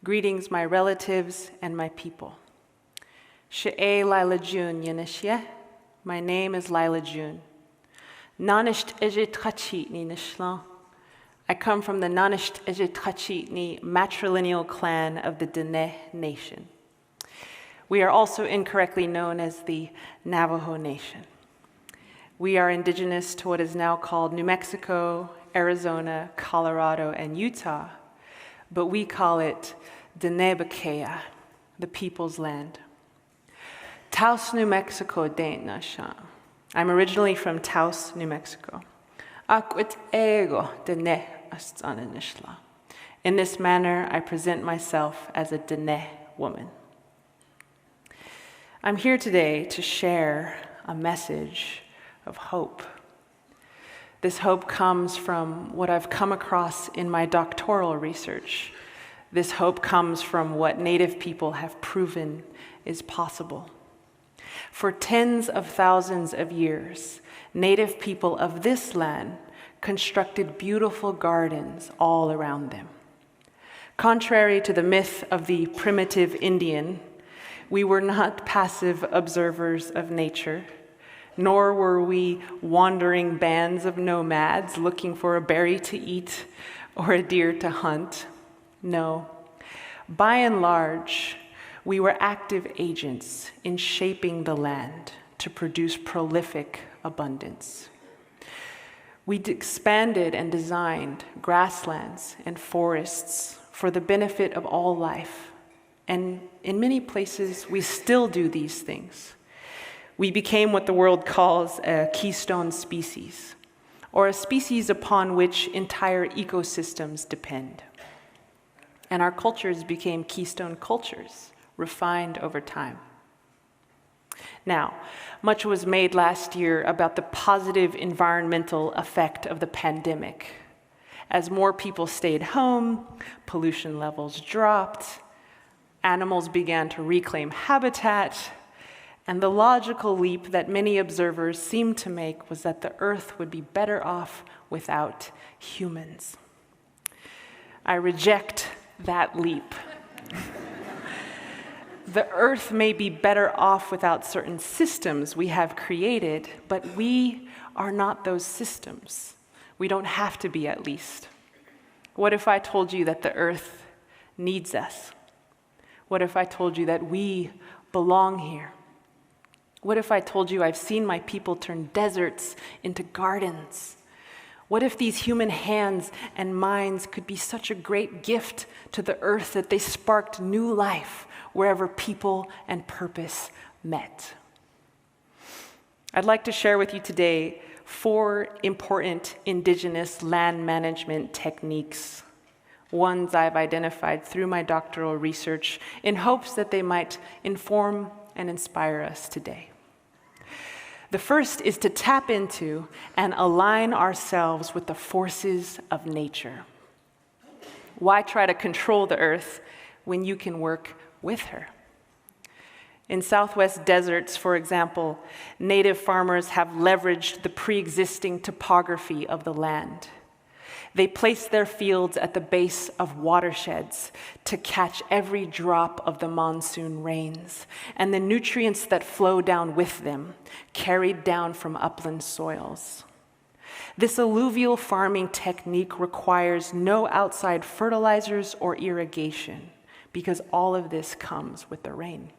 Greetings, my relatives and my people. Lyla June. My name is Lyla June. I come from the matrilineal clan of the Dene Nation. We are also incorrectly known as the Navajo Nation. We are indigenous to what is now called New Mexico, Arizona, Colorado, and Utah, but we call it Denebakea, the people's land. Taos, New Mexico, Nasha. I'm originally from Taos, New Mexico. In this manner, I present myself as a Dene woman. I'm here today to share a message of hope. This hope comes from what I've come across in my doctoral research. This hope comes from what Native people have proven is possible. For tens of thousands of years, Native people of this land constructed beautiful gardens all around them. Contrary to the myth of the primitive Indian, we were not passive observers of nature, nor were we wandering bands of nomads looking for a berry to eat or a deer to hunt. No. By and large, we were active agents in shaping the land to produce prolific abundance. We expanded and designed grasslands and forests for the benefit of all life. And in many places, we still do these things. We became what the world calls a keystone species, or a species upon which entire ecosystems depend. And our cultures became keystone cultures, refined over time. Now, much was made last year about the positive environmental effect of the pandemic. As more people stayed home, pollution levels dropped, animals began to reclaim habitat, and the logical leap that many observers seemed to make was that the Earth would be better off without humans. I reject that leap. The Earth may be better off without certain systems we have created, but we are not those systems. We don't have to be, at least. What if I told you that the Earth needs us? What if I told you that we belong here? What if I told you I've seen my people turn deserts into gardens? What if these human hands and minds could be such a great gift to the Earth that they sparked new life wherever people and purpose met? I'd like to share with you today 4 important indigenous land management techniques, ones I've identified through my doctoral research in hopes that they might inform and inspire us today. The first is to tap into and align ourselves with the forces of nature. Why try to control the Earth when you can work with her? In Southwest deserts, for example, Native farmers have leveraged the pre-existing topography of the land. They place their fields at the base of watersheds to catch every drop of the monsoon rains and the nutrients that flow down with them, carried down from upland soils. This alluvial farming technique requires no outside fertilizers or irrigation because all of this comes with the rain.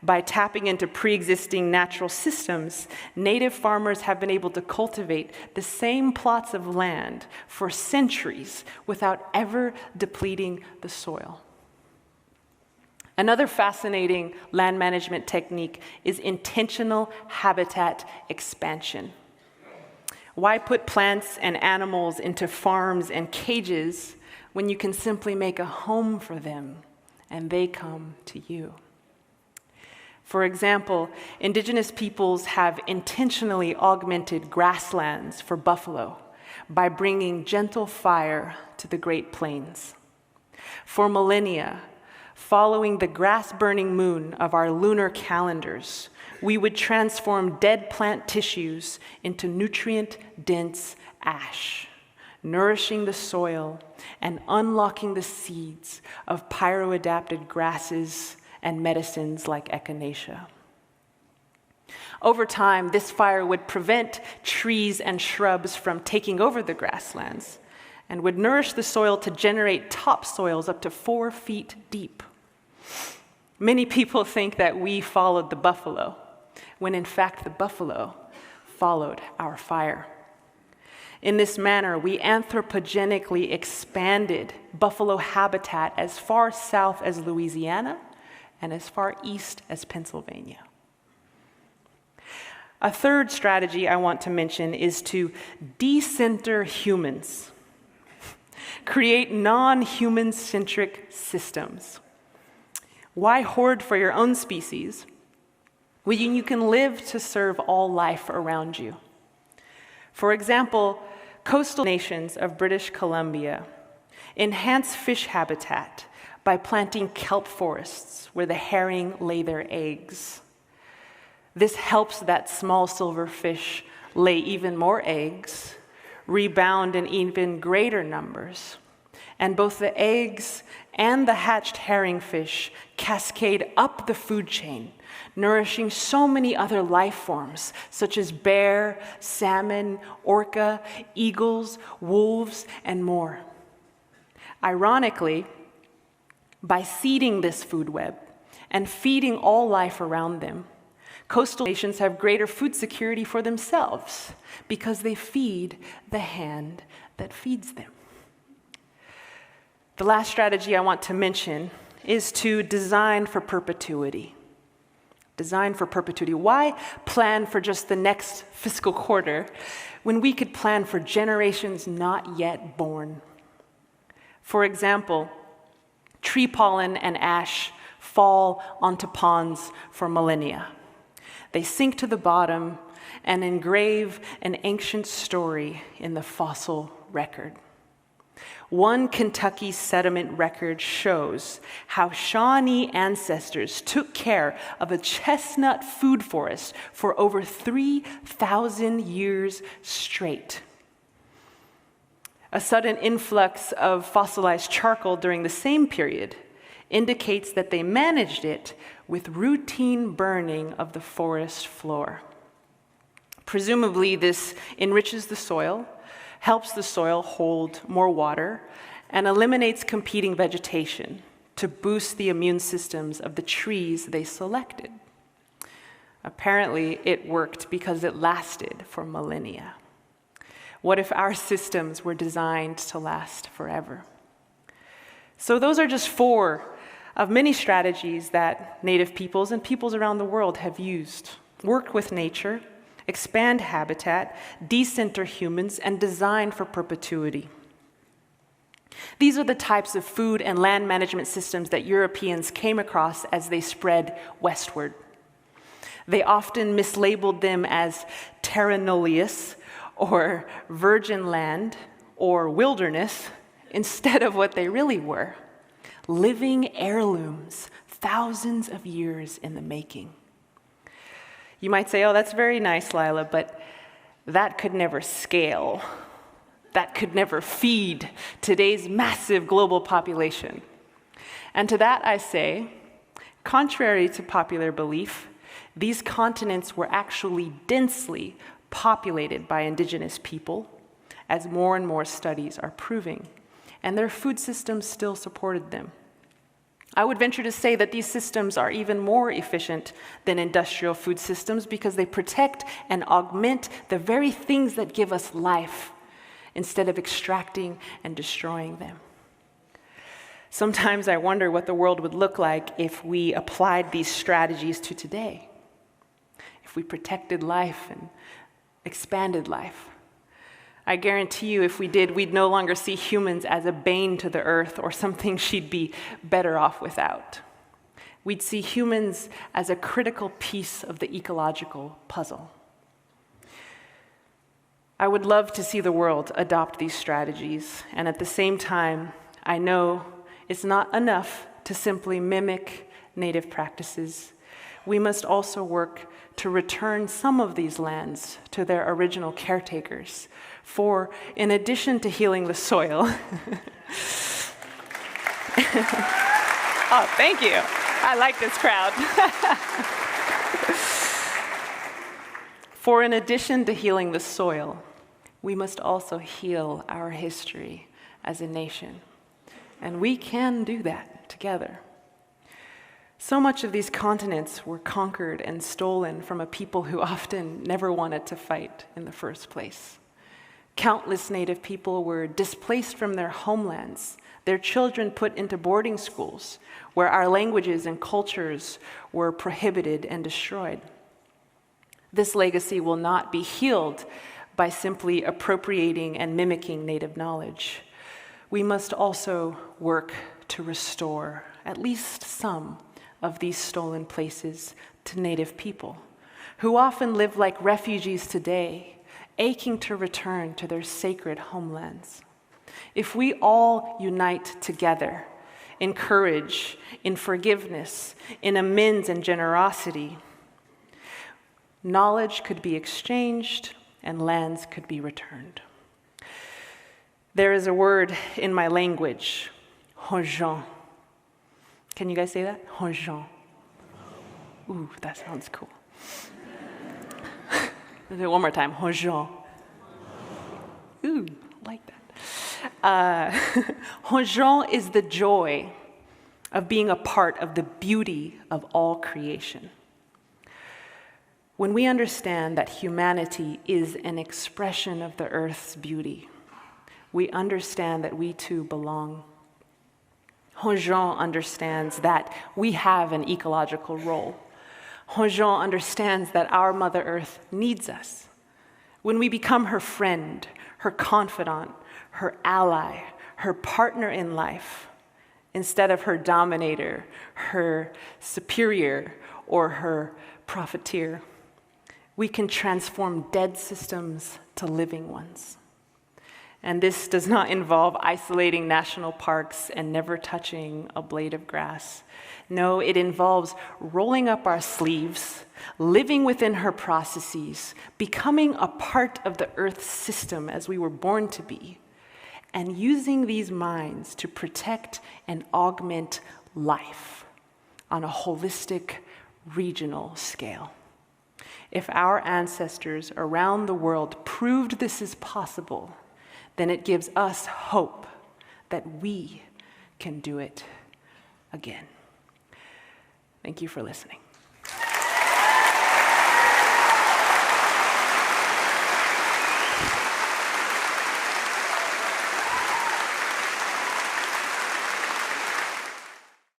By tapping into pre-existing natural systems, Native farmers have been able to cultivate the same plots of land for centuries without ever depleting the soil. Another fascinating land management technique is intentional habitat expansion. Why put plants and animals into farms and cages when you can simply make a home for them and they come to you? For example, indigenous peoples have intentionally augmented grasslands for buffalo by bringing gentle fire to the Great Plains. For millennia, following the grass-burning moon of our lunar calendars, we would transform dead plant tissues into nutrient-dense ash, nourishing the soil and unlocking the seeds of pyroadapted grasses and medicines like echinacea. Over time, this fire would prevent trees and shrubs from taking over the grasslands and would nourish the soil to generate topsoils up to 4 feet deep. Many people think that we followed the buffalo, when in fact the buffalo followed our fire. In this manner, we anthropogenically expanded buffalo habitat as far south as Louisiana and as far east as Pennsylvania. A third strategy I want to mention is to decenter humans, create non-human-centric systems. Why hoard for your own species when you can live to serve all life around you? For example, coastal nations of British Columbia enhance fish habitat by planting kelp forests where the herring lay their eggs. This helps that small silverfish lay even more eggs, rebound in even greater numbers, and both the eggs and the hatched herringfish cascade up the food chain, nourishing so many other life forms, such as bear, salmon, orca, eagles, wolves, and more. Ironically, by seeding this food web and feeding all life around them, coastal nations have greater food security for themselves because they feed the hand that feeds them. The last strategy I want to mention is to design for perpetuity. Design for perpetuity. Why plan for just the next fiscal quarter when we could plan for generations not yet born? For example, tree pollen and ash fall onto ponds for millennia. They sink to the bottom and engrave an ancient story in the fossil record. One Kentucky sediment record shows how Shawnee ancestors took care of a chestnut food forest for over 3,000 years straight. A sudden influx of fossilized charcoal during the same period indicates that they managed it with routine burning of the forest floor. Presumably, this enriches the soil, helps the soil hold more water, and eliminates competing vegetation to boost the immune systems of the trees they selected. Apparently, it worked because it lasted for millennia. What if our systems were designed to last forever? So those are just 4 of many strategies that Native peoples and peoples around the world have used. Work with nature, expand habitat, decenter humans, and design for perpetuity. These are the types of food and land management systems that Europeans came across as they spread westward. They often mislabeled them as terra nullius, or virgin land, or wilderness, instead of what they really were: living heirlooms, thousands of years in the making. You might say, oh, that's very nice, Lyla, but that could never scale. That could never feed today's massive global population. And to that I say, contrary to popular belief, these continents were actually densely populated by indigenous people, as more and more studies are proving, and their food systems still supported them. I would venture to say that these systems are even more efficient than industrial food systems because they protect and augment the very things that give us life instead of extracting and destroying them. Sometimes I wonder what the world would look like if we applied these strategies to today, if we protected life and expanded life. I guarantee you, if we did, we'd no longer see humans as a bane to the earth or something she'd be better off without. We'd see humans as a critical piece of the ecological puzzle. I would love to see the world adopt these strategies, and at the same time, I know it's not enough to simply mimic native practices. We must also work to return some of these lands to their original caretakers For in addition to healing the soil, oh, thank you. I like this crowd. For in addition to healing the soil, we must also heal our history as a nation. And we can do that together. So much of these continents were conquered and stolen from a people who often never wanted to fight in the first place. Countless Native people were displaced from their homelands, their children put into boarding schools where our languages and cultures were prohibited and destroyed. This legacy will not be healed by simply appropriating and mimicking Native knowledge. We must also work to restore at least some of these stolen places to Native people, who often live like refugees today, aching to return to their sacred homelands. If we all unite together in courage, in forgiveness, in amends and generosity, knowledge could be exchanged and lands could be returned. There is a word in my language, honjon. Can you guys say that? Honjon. Ooh, that sounds cool. Let's do it one more time. Honjon. Ooh, like that. Honjon is the joy of being a part of the beauty of all creation. When we understand that humanity is an expression of the earth's beauty, we understand that we too belong. Honjon understands that we have an ecological role. Honjon understands that our Mother Earth needs us. When we become her friend, her confidant, her ally, her partner in life, instead of her dominator, her superior, or her profiteer, we can transform dead systems to living ones. And this does not involve isolating national parks and never touching a blade of grass. No, it involves rolling up our sleeves, living within her processes, becoming a part of the Earth's system as we were born to be, and using these minds to protect and augment life on a holistic, regional scale. If our ancestors around the world proved this is possible, then it gives us hope that we can do it again. Thank you for listening.